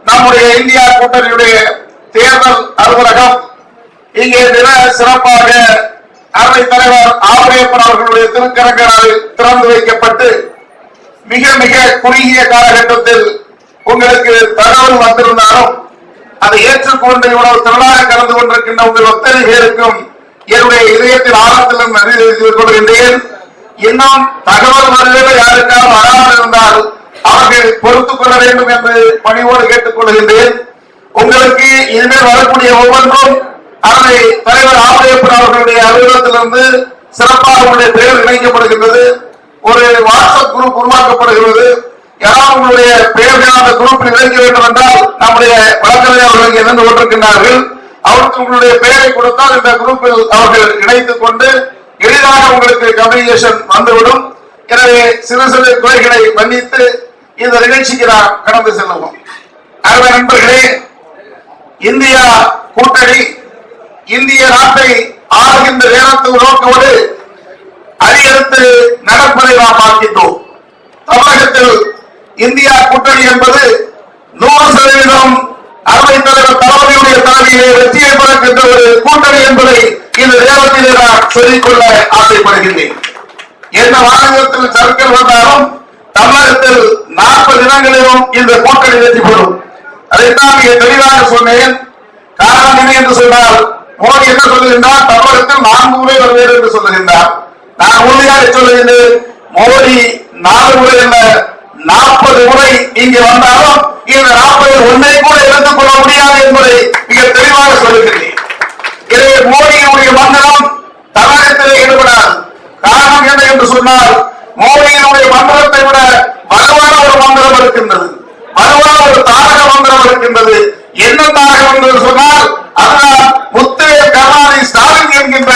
நம்முடைய இந்தியா கூட்டணியுடைய தேர்தல் அலுவலகம் இங்கே சிறப்பாக அவைத் தலைவர் ஆவுடையப்பன் அவர்களுடைய திருக்கரங்களால் திறந்து வைக்கப்பட்டு மிக மிக குறுகிய காலகட்டத்தில் உங்களுக்கு தகவல் வந்திருந்தாலும் அதை ஏற்றுக்கொண்டு இவ்வளவு திரளாக கலந்து கொண்டிருக்கின்ற உங்கள் அத்தனை பேருக்கும் என்னுடைய இதயத்தில் ஆழத்திலும் நன்றி தெரிவித்துக் கொள்கின்றேன். இன்னும் தகவல் வருவதை யாருக்காவது வராமல் இருந்தால் அவர்கள் பொறுத்துக் கொள்ள வேண்டும் என்று பணிவோடு கேட்டுக் கொள்கின்றேன். உங்களுக்கு இனிமேல் வரக்கூடிய ஒவ்வொன்றும் அதனை தலைவர் ஆவுடையப்பன் அவர்களுடைய அலுவலகத்திலிருந்து சிறப்பாக உங்களுடைய பெயர் இணைக்கப்படுகின்றது. ஒரு வாட்ஸ்அப் குரூப் உருவாக்கப்படுகிறது. யாரும் உங்களுடைய பெயர்கள் அந்த குரூப்பில் இணைக்க வேண்டும் என்றால் நம்முடைய வழக்கறிஞர் அவர்கள் இணைந்து கொண்டிருக்கின்றார்கள். அவருக்கு உங்களுடைய பெயரை கொடுத்தால் இந்த குரூப்பில் அவர்கள் இணைத்துக் கொண்டு எளிதாக உங்களுக்கு கம்யூனிகேஷன் வந்துவிடும். எனவே சிறு சிறு குறைகளை மன்னித்து இந்த நிகழ்ச்சிக்கு நாம் கடந்து செல்லுவோம். அருமை நண்பர்களே, இந்தியா கூட்டணி இந்திய நாட்டை ஆளுகின்ற நேரத்து நோக்கோடு அதிகரித்து நடப்பதை நாம் பார்க்கின்றோம். தமிழகத்தில் இந்தியா கூட்டணி என்பது 100% அவைத் தலைவர் தளபதியுடைய தலைமையிலே வெற்றியை பெறுகின்ற ஒரு கூட்டணி என்பதை இந்த நேரத்திலே நான் சொல்லிக்கொள்ள ஆசைப்படுகின்றேன். என்ன மாநிலத்தில் சர்க்கல் வந்தாலும் தமிழகத்தில் 40 இடங்களிலும் இந்த கூட்டணி வெற்றி பெறும். அதைத்தான் மிக தெளிவாக சொன்னேன். காரணம் என்ன என்று சொன்னால், மோடி என்ன சொல்லுகின்றார், தமிழகத்தில் 4 முறை வருவேன் என்று சொல்லுகின்றார். நான் உறுதியாக சொல்லுகின்றேன், மோடி 4 முறை அல்ல 40 முறை இங்கு வந்தாலும் இந்த 40 ஒன்றை கூட எடுத்துக் கொள்ள முடியாது என்பதை மிக தெளிவாக சொல்லுகின்றேன். எனவே மோடியினுடைய மந்திரம் தமிழகத்திலே ஈடுபடாது. காரணம் என்ன என்று சொன்னால், மோடியினுடைய மந்திரத்தை விட வலுவான ஒரு மந்திரம் இருக்கின்றது, வலுவான ஒரு தாரக மந்திரம் இருக்கின்றது. என்ன தாரகம் என்று சொன்னால், அதுதான் முத்துவேல் கருணாநிதி ஸ்டாலின் என்கின்ற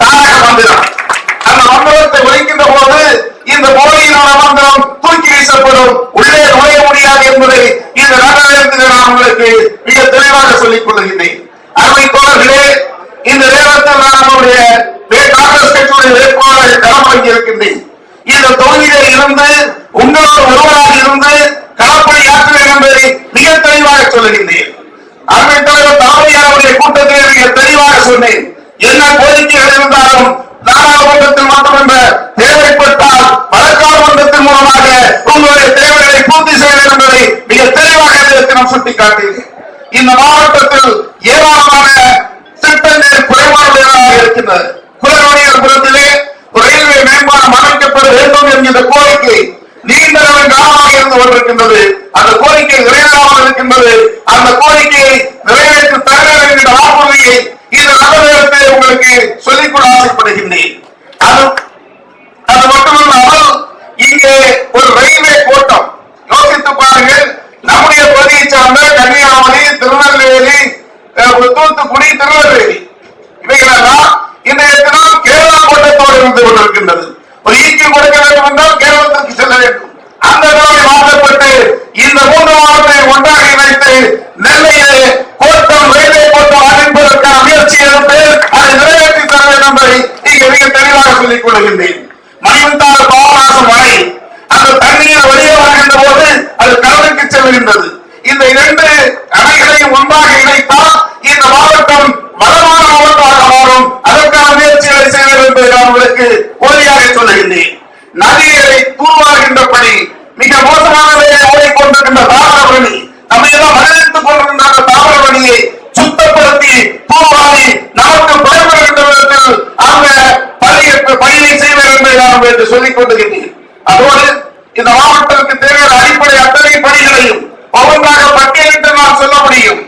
தாரக மந்திரம். அந்த மந்திரத்தை ஒழிக்கின்ற போது இந்த மோடியினுடைய மந்திரம் தூக்கி வீசப்படும், உள்ளே நுழைய முடியாது என்பதை இந்த நேரத்தில் நான் உங்களுக்கு மிக தெளிவாக சொல்லிக் கொள்கின்றேன். அருமை தோழர்களே, இந்த நேரத்தில் நான் நம்முடைய காங்கிரஸ் கட்சியுடைய வேட்பாளரை களப்பணி இருக்கின்றேன். இந்த தொகுதியிலே இருந்து உங்களோடு ஒருவராக இருந்து களப்பணி ஆற்றுவேன் என்பதை மிக தெளிவாக சொல்லுகின்றேன். அருமை தலைவர் தளபதியாருடைய கூட்டத்திலே மிக தெளிவாக சொன்னேன். என்ன கோரிக்கைகள் இருந்தாலும் நாடாளுமன்றத்தில் மட்டுமல்ல, தேவைப்பட்டால் வழக்காளுமன்றத்தின் மூலமாக உங்களுடைய தேவைகளை பூர்த்தி செய்ய வேண்டும் என்பதை மிக தெளிவாக நாம் சுட்டிக்காட்டினேன். இந்த மாவட்டத்தில் ஏராளமான திட்டங்கள் குறைபாடுகளாக இருக்கின்றன. குலவணியர் புறத்திலே ரயில்வே மேம்பாலம் அமைக்கப்பட வேண்டும் என்கின்ற கோரிக்கை நீண்ட காலமாக இருந்து கொண்டிருக்கின்றது. அந்த கோரிக்கை நிறைவேறாமல் இருக்கின்றது. அந்த கோரிக்கையை நிறைவேற்றி தர என்கின்ற வாக்குறுதியை இந்த நகரத்தை உங்களுக்கு சொல்லிக்கொள்ள ஆசைப்படுகின்றேன். அது மட்டுமல்லாமல் இங்கே ஒரு ரயில்வே கோட்டம் யோசித்து பாருங்கள். நம்முடைய பகுதியை சார்ந்த கன்னியாகுமரி, திருநெல்வேலி, தூத்துக்குடி, திருநெல்வேலி இவைகளெல்லாம் இன்றைய தினம் கேரளா கோட்டத்தோடு இருந்து கொண்டிருக்கின்றது. ஒரு ஈக்கிய கொடுக்க வேண்டும் என்றால் கேரளத்திற்கு செல்ல வேண்டும். அந்த நிலைமை மாற்றப்பட்டு இந்த 3 மாவட்டத்தை ஒன்றாக இணைத்து நெல்லையிலே கோட்டம் ரயில்வே கோட்டம் அமைப்பதற்கான முயற்சி எடுத்து அதை நிறைவேற்றி தர வேண்டும் என்பதை இங்கே மிக தெளிவாக சொல்லிக் கொள்கின்றேன். மணிமுத்தாறு பாபநாசம் அணை அந்த தண்ணீர் வெளியே வருகின்ற போது அது கடலுக்கு செல்கின்றது. இந்த 2 அணைகளையும் ஒன்றாக இணைத்தால் இந்த மாவட்டம் வளமான மாவட்டமாக மாறும். அதற்கான முயற்சிகளை செய்ய வேண்டும் என்பதை நான் உங்களுக்கு உறுதியாக சொல்லுகின்றேன். நதிகளை தூர்வாருகின்ற பணி மிக மோசமான நிலையை ஓடிக்கொண்டிருக்கின்ற தாமிரபரணி, நம்ம எல்லாம் வரவேற்றுக் கொண்டிருக்கின்ற அந்த தாமிரபரணியை சுத்தப்படுத்தி தூர்வாரி நமக்கு பயன்படுகின்ற விதத்தில் அந்த பணியை செய்ய வேண்டும் என்பதை நான் உங்களுக்கு சொல்லிக் கொண்டிருக்கின்றேன். அதோடு இந்த மாவட்டத்திற்கு தேவையான அடிப்படை அத்தனை பணிகளையும் ஒவ்வொன்றாக பட்டியலிட்டு நான் சொல்ல முடியும்.